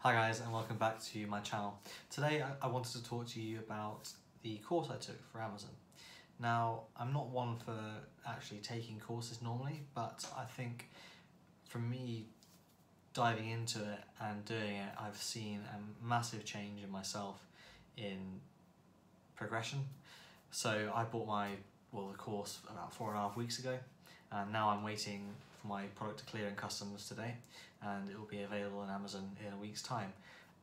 Hi guys, and welcome back to my channel. Today I wanted to talk to you about the course I took for Amazon. Now, I'm not one for actually taking courses normally, but I think for me diving into it and doing it, I've seen a massive change in myself in progression. So I bought the course about 4.5 weeks ago, and now I'm waiting for my product to clear in customs today, and it will be available on Amazon in a week's time.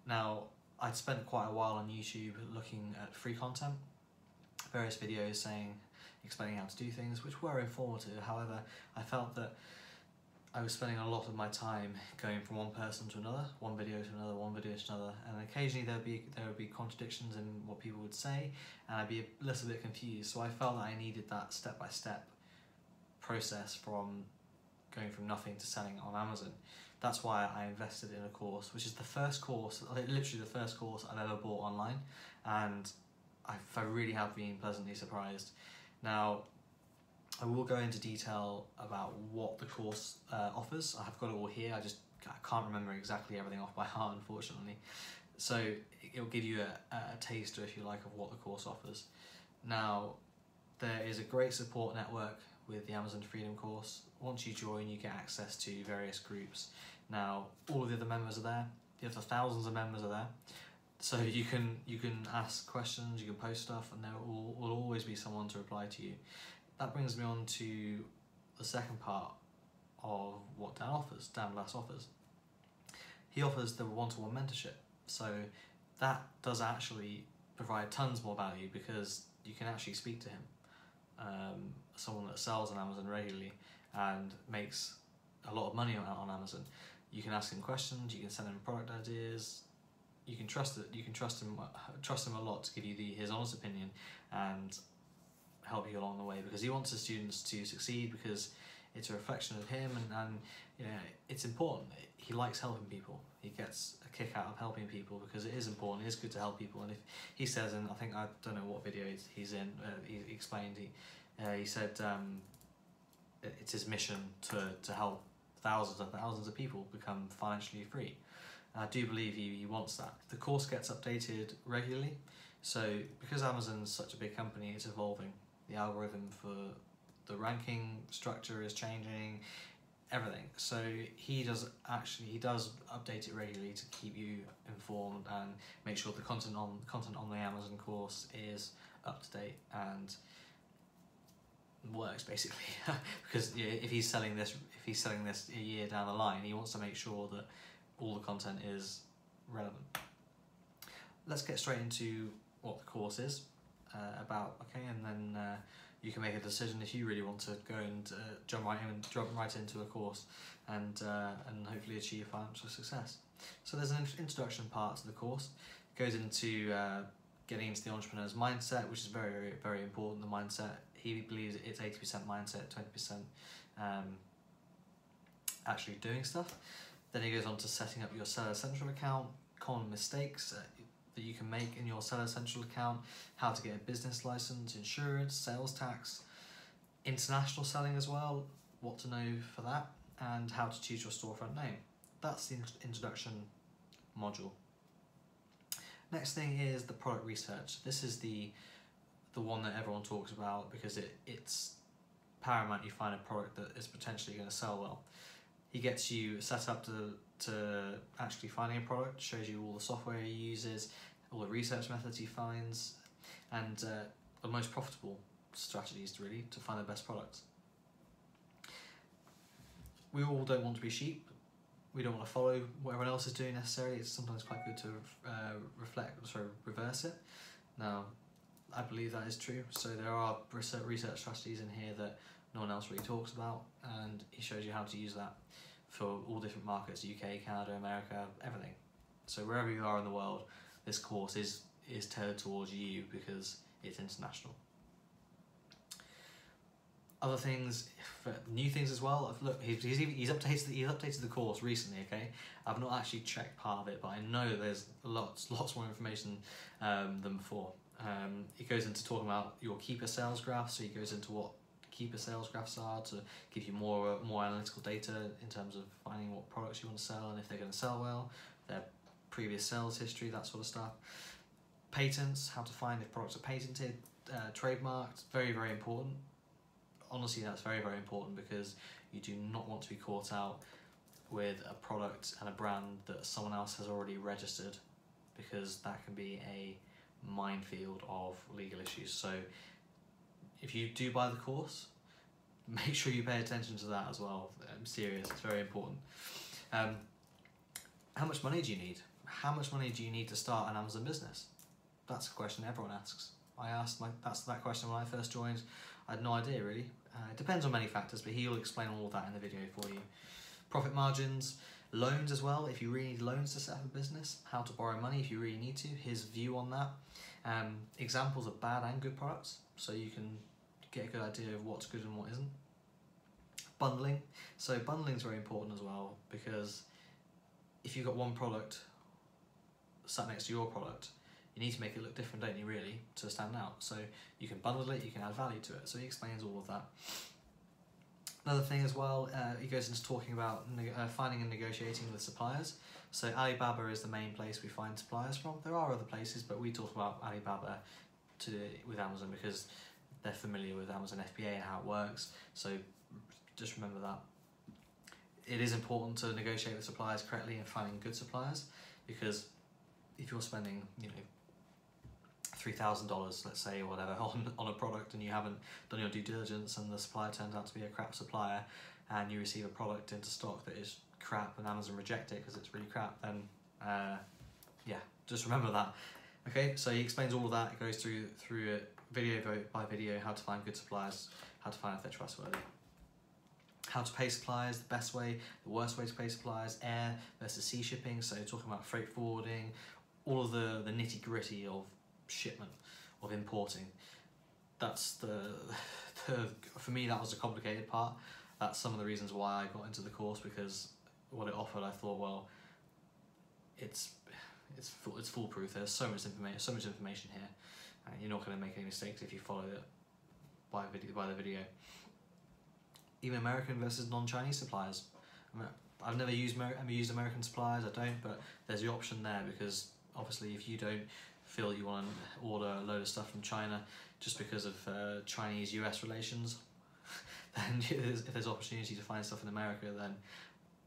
Now, I'd spent quite a while on YouTube looking at free content, various videos explaining how to do things, which were informative. However, I felt that I was spending a lot of my time going from one person to another, one video to another, one video to another, and occasionally there would be contradictions in what people would say, and I'd be a little bit confused. So I felt that I needed that step-by-step process from going from nothing to selling on Amazon. That's why I invested in a course, which is the first course, literally the first course I've ever bought online, and I really have been pleasantly surprised. Now, I will go into detail about what the course offers. I've got it all here. I can't remember exactly everything off by heart, unfortunately. So it'll give you a taster, if you like, of what the course offers. Now, there is a great support network with the Amazon Freedom course. Once you join, you get access to various groups. Now, all of the other members are there. The other thousands of members are there. So you can ask questions, you can post stuff, and there will always be someone to reply to you. That brings me on to the second part of what Dan Glass offers. He offers the one-to-one mentorship. So that does actually provide tons more value because you can actually speak to him. Someone that sells on Amazon regularly and makes a lot of money on Amazon. You can ask him questions, you can send him product ideas, you can trust him a lot to give you his honest opinion and help you along the way, because he wants his students to succeed, because it's a reflection of him, and you know, it's important. He likes helping people. He gets a kick out of helping people because it is important. It is good to help people. And if he says, and I don't know what video he's in, he explained, he said it's his mission to help thousands and thousands of people become financially free. And I do believe he wants that. The course gets updated regularly, so because Amazon's such a big company, it's evolving. The algorithm for the ranking structure is changing, everything. So he does update it regularly to keep you informed and make sure the content on the Amazon course is up to date and works, basically. Because if he's selling this a year down the line, he wants to make sure that all the content is relevant. Let's get straight into what the course is about, okay, and then you can make a decision if you really want to go and jump right into a course and hopefully achieve financial success. So there's an introduction part to the course. It goes into getting into the entrepreneur's mindset, which is very, very, very important. The mindset, he believes it's 80% mindset, 20% actually doing stuff. Then he goes on to setting up your Seller Central account, common mistakes that you can make in your Seller Central account, how to get a business license, insurance, sales tax, international selling as well, what to know for that, and how to choose your storefront name. That's the introduction module. Next thing is the product research. This is the one that everyone talks about because it's paramount you find a product that is potentially going to sell well. He gets you set up to actually finding a product, shows you all the software he uses, all the research methods he finds, and the most profitable strategies really to find the best products. We all don't want to be sheep. We don't want to follow what everyone else is doing necessarily. It's sometimes quite good to reverse it. Now, I believe that is true. So there are research strategies in here that no one else really talks about, and he shows you how to use that for all different markets: UK, Canada, America, everything. So wherever you are in the world, this course is tailored towards you because it's international. Other things, new things as well. Look, he's updated the course recently. Okay, I've not actually checked part of it, but I know there's lots more information than before. He goes into talking about your keeper sales graph. So he goes into what keeper sales graphs are to give you more analytical data in terms of finding what products you want to sell and if they're going to sell well, their previous sales history, that sort of stuff. Patents, how to find if products are patented, trademarked, very, very important. Honestly, that's very, very important because you do not want to be caught out with a product and a brand that someone else has already registered, because that can be a minefield of legal issues. So if you do buy the course, make sure you pay attention to that as well. I'm serious, it's very important. How much money do you need? How much money do you need to start an Amazon business? That's a question everyone asks. I asked that question when I first joined. I had no idea really. It depends on many factors, but he'll explain all of that in the video for you. Profit margins, loans as well, if you really need loans to set up a business, how to borrow money if you really need to, his view on that. Examples of bad and good products, so you can get a good idea of what's good and what isn't. Bundling, so bundling is very important as well, because if you've got one product sat next to your product, you need to make it look different, don't you, really, to stand out. So you can bundle it, you can add value to it. So he explains all of that. Another thing as well, he goes into talking about finding and negotiating with suppliers. So Alibaba is the main place we find suppliers from. There are other places, but we talk about Alibaba with Amazon because they're familiar with Amazon FBA and how it works. So just remember that. It is important to negotiate with suppliers correctly and finding good suppliers, because if you're spending, $3,000, let's say, or whatever, on a product, and you haven't done your due diligence, and the supplier turns out to be a crap supplier, and you receive a product into stock that is crap, and Amazon reject it because it's really crap, then yeah, just remember that. Okay, so he explains all of that. It goes through it video by video, how to find good suppliers, how to find if they're trustworthy, how to pay suppliers, the best way, the worst way to pay suppliers, air versus sea shipping, so talking about freight forwarding, all of the nitty gritty of shipment, of importing. That's for me, that was the complicated part. That's some of the reasons why I got into the course, because what it offered, I thought, well, it's foolproof. There's so much information here, and you're not going to make any mistakes if you follow it by the video. Even American versus non-Chinese suppliers. I've never used American suppliers, I don't, but there's the option there, because obviously if you don't feel you want to order a load of stuff from China just because of Chinese-US relations, then if there's opportunity to find stuff in America, then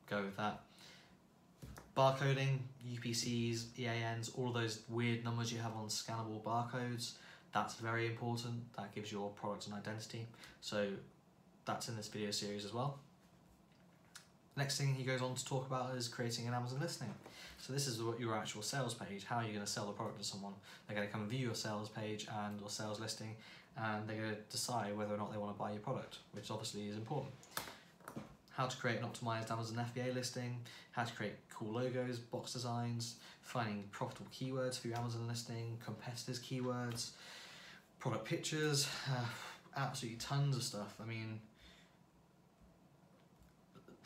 go with that. Barcoding, UPCs, EANs, all those weird numbers you have on scannable barcodes, that's very important. That gives your product an identity. So that's in this video series as well. Next thing he goes on to talk about is creating an Amazon listing. So this is your actual sales page. How are you going to sell the product to someone? They're going to come and view your sales page or sales listing, and they're going to decide whether or not they want to buy your product, which obviously is important. How to create an optimized Amazon FBA listing, how to create cool logos, box designs, finding profitable keywords for your Amazon listing, competitors' keywords, product pictures, absolutely tons of stuff. I mean,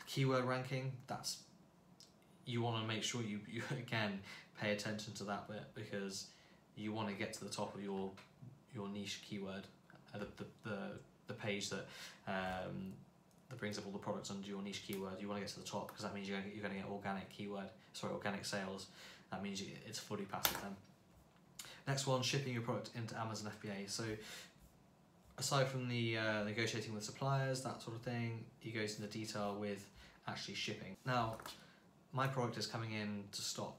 keyword ranking, you want to make sure you again pay attention to that bit, because you want to get to the top of your niche keyword, the page that brings up all the products under your niche keyword. You want to get to the top, because that means you're going to get organic sales. That means it's fully passive then. Next one, shipping your product into Amazon FBA. So aside from the negotiating with suppliers, that sort of thing, he goes into detail with actually shipping. Now, my product is coming in to stock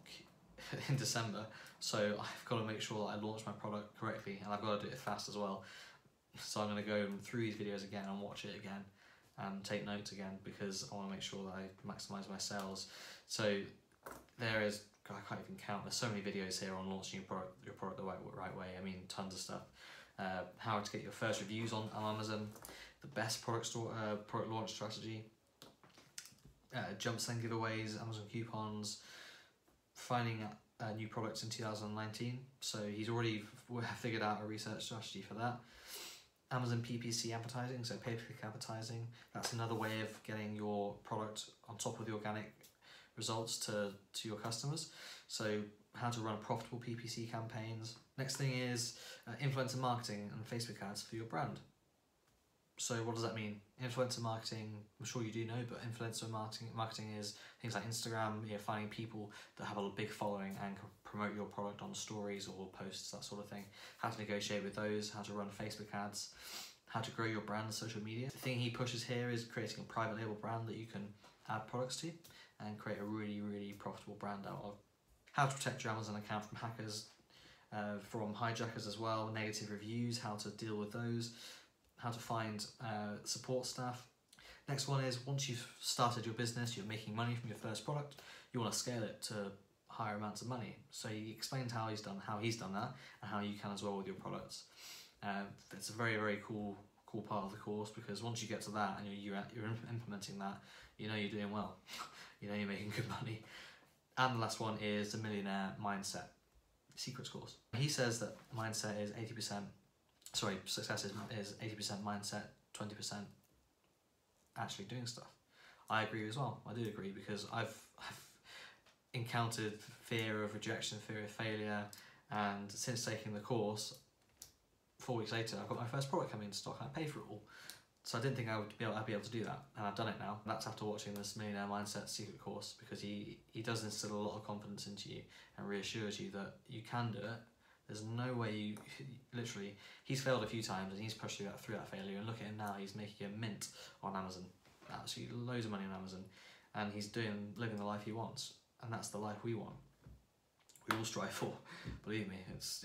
in December, so I've got to make sure that I launch my product correctly, and I've got to do it fast as well. So I'm going to go through these videos again and watch it again and take notes again, because I want to make sure that I maximise my sales. So there is, I can't even count, there's so many videos here on launching your product the right way. I mean, tons of stuff. How to get your first reviews on Amazon, the best product launch strategy, jump send giveaways, Amazon coupons, finding new products in 2019. So he's already figured out a research strategy for that. Amazon PPC advertising, so pay-per-click advertising. That's another way of getting your product on top of the organic results to your customers. So how to run profitable PPC campaigns. Next thing is influencer marketing and Facebook ads for your brand. So what does that mean? Influencer marketing, I'm sure you do know, but influencer marketing is things like Instagram, finding people that have a big following and can promote your product on stories or posts, that sort of thing. How to negotiate with those, how to run Facebook ads, how to grow your brand on social media. The thing he pushes here is creating a private label brand that you can add products to and create a really, really profitable brand out of. How to protect your Amazon account from hackers, from hijackers as well, negative reviews, how to deal with those, how to find support staff. Next one is, once you've started your business, you're making money from your first product, you want to scale it to higher amounts of money. So he explains how he's done that and how you can as well with your products. It's a very, very cool part of the course, because once you get to that and you're implementing that, you know you're doing well. You know you're making good money. And the last one is the Millionaire Mindset Secrets course. He says that mindset is 80%, sorry, success is 80% mindset, 20% actually doing stuff. I agree as well. I do agree, because I've encountered fear of rejection, fear of failure, and since taking the course, 4 weeks later, I've got my first product coming into stock and I paid for it all. So I didn't think I'd be able to do that, and I've done it now. That's after watching this Millionaire Mindset Secret course, because he does instill a lot of confidence into you and reassures you that you can do it. There's no way you, literally, he's failed a few times and he's pushed through that failure, and look at him now, he's making a mint on Amazon, absolutely loads of money on Amazon, and he's living the life he wants, and that's the life we want. We all strive for, believe me. It's,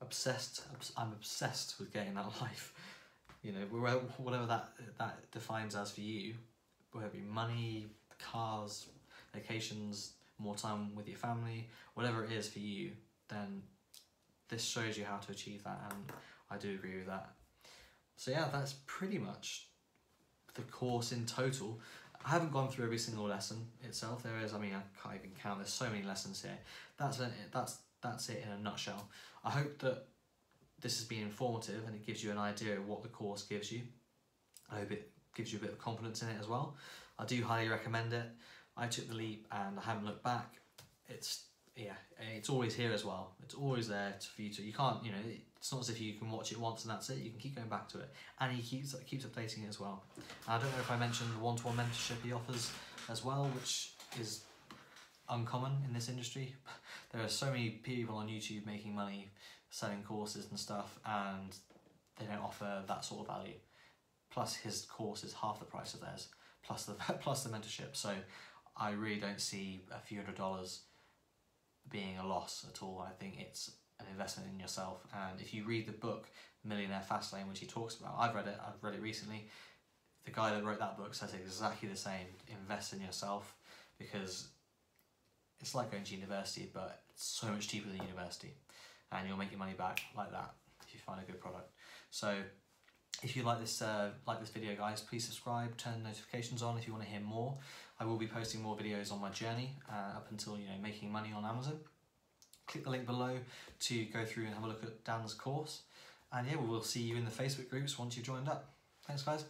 obsessed. I'm obsessed with getting that life. Whatever that defines as for you, whether it be money, cars, vacations, more time with your family, whatever it is for you, then this shows you how to achieve that, and I do agree with that. So yeah, that's pretty much the course in total. I haven't gone through every single lesson itself. There is, I can't even count, there's so many lessons here. That's it in a nutshell. I hope that this has been informative and it gives you an idea of what the course gives you. I hope it gives you a bit of confidence in it as well. I do highly recommend it. I took the leap and I haven't looked back. It's always here as well. It's always there for you to, you can't, it's not as if you can watch it once and that's it. You can keep going back to it. And he keeps updating it as well. And I don't know if I mentioned the one-to-one mentorship he offers as well, which is uncommon in this industry. There are so many people on YouTube making money selling courses and stuff, and they don't offer that sort of value. Plus his course is half the price of theirs, plus the mentorship. So I really don't see a few $100s being a loss at all. I think it's an investment in yourself. And if you read the book Millionaire Fastlane, which he talks about, I've read it recently. The guy that wrote that book says exactly the same. Invest in yourself, because it's like going to university, but it's so much cheaper than university, and you'll make your money back like that if you find a good product. So if you like this video, guys, please subscribe, turn notifications on if you want to hear more. I will be posting more videos on my journey up until making money on Amazon. Click the link below to go through and have a look at Dan's course, and yeah, we will see you in the Facebook groups once you've joined up. Thanks, guys.